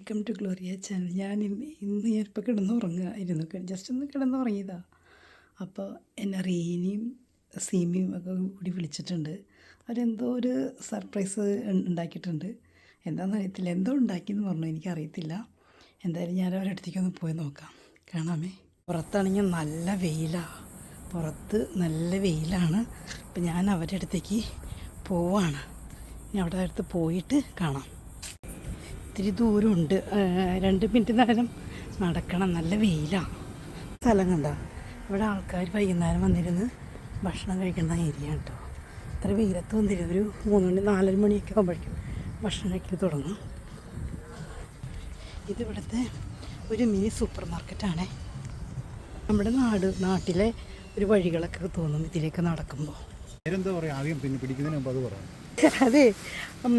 Welcome to Gloria channel. ഞാനിപ്പോൾ കിടന്നുറങ്ങുമായിരുന്നു. Just ഒന്ന് കിടന്നുറങ്ങിയതാണ്. അപ്പോൾ എന്നെ റീനിയും സീമിയും ഒക്കെ കൂടി വിളിച്ചിട്ടുണ്ട്. അവരെന്തോ ഒരു സർപ്രൈസ് ഉണ്ടാക്കിയിട്ടുണ്ട്. എന്താണെന്ന് അറിയത്തില്ല, എന്തോ ഉണ്ടാക്കിയെന്ന് പറഞ്ഞു, എനിക്കറിയത്തില്ല. എന്തായാലും ഞാൻ അവരുടെ അടുത്തേക്കൊന്ന് പോയി നോക്കാം, കാണാമേ. പുറത്താണെങ്കിൽ നല്ല വെയിലാണ്, പുറത്ത് നല്ല വെയിലാണ്. അപ്പോൾ ഞാൻ അവരുടെ അടുത്തേക്ക് പോവാണ്. ഇനി അവിടെ അടുത്ത് പോയിട്ട് കാണാം. ഇത്തിരി ദൂരമുണ്ട്, 2 മിനിറ്റ് നേരം നടക്കണം. നല്ല വെയിലാണ്. സ്ഥലം കണ്ട, ഇവിടെ ആൾക്കാർ വൈകുന്നേരം വന്നിരുന്ന് ഭക്ഷണം കഴിക്കുന്ന ഏരിയ കേട്ടോ. ഇത്ര വെയിലത്ത് വന്നിരുന്നു. ഒരു 3 മണി 4 മണിയൊക്കെ ആകുമ്പോഴേക്കും ഭക്ഷണം കഴിക്കൽ തുടങ്ങും. ഇതിവിടുത്തെ ഒരു മിനി സൂപ്പർ മാർക്കറ്റാണേ. നമ്മുടെ നാട്ടിലെ ഒരു വഴികളൊക്കെ തോന്നും ഇതിലേക്ക് നടക്കുമ്പോൾ. അതെ,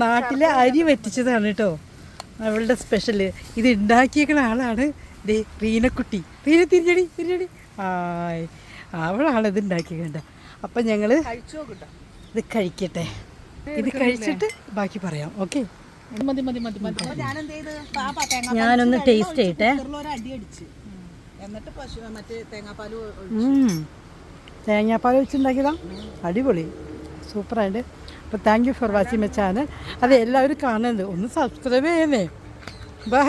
നാട്ടിലെ അരി വറ്റിച്ചതാണ് കേട്ടോ അവളുടെ സ്പെഷ്യൽ. ഇത് ഉണ്ടാക്കിയേക്കുന്ന ആളാണ് ദേ റീനക്കുട്ടി. തിരിഞ്ഞടി ആയ്, അവളാണ് ഇത് ഉണ്ടാക്കിയേണ്ട. അപ്പം ഞങ്ങൾ ഇത് കഴിക്കട്ടെ. ഇത് കഴിച്ചിട്ട് ബാക്കി പറയാം. ഓക്കെ, ഞാനൊന്ന് ടേസ്റ്റ് ചെയ്യട്ടെ. തേങ്ങാപ്പാൽ വെച്ചുണ്ടാക്കിയതാ, അടിപൊളി, സൂപ്പറായിട്ട്. അപ്പോൾ thank you for watching my channel. അതെ, എല്ലാവരും കാണുന്നുണ്ട്, ഒന്ന് സബ്സ്ക്രൈബ് ചെയ്യുന്നേ. ബൈ.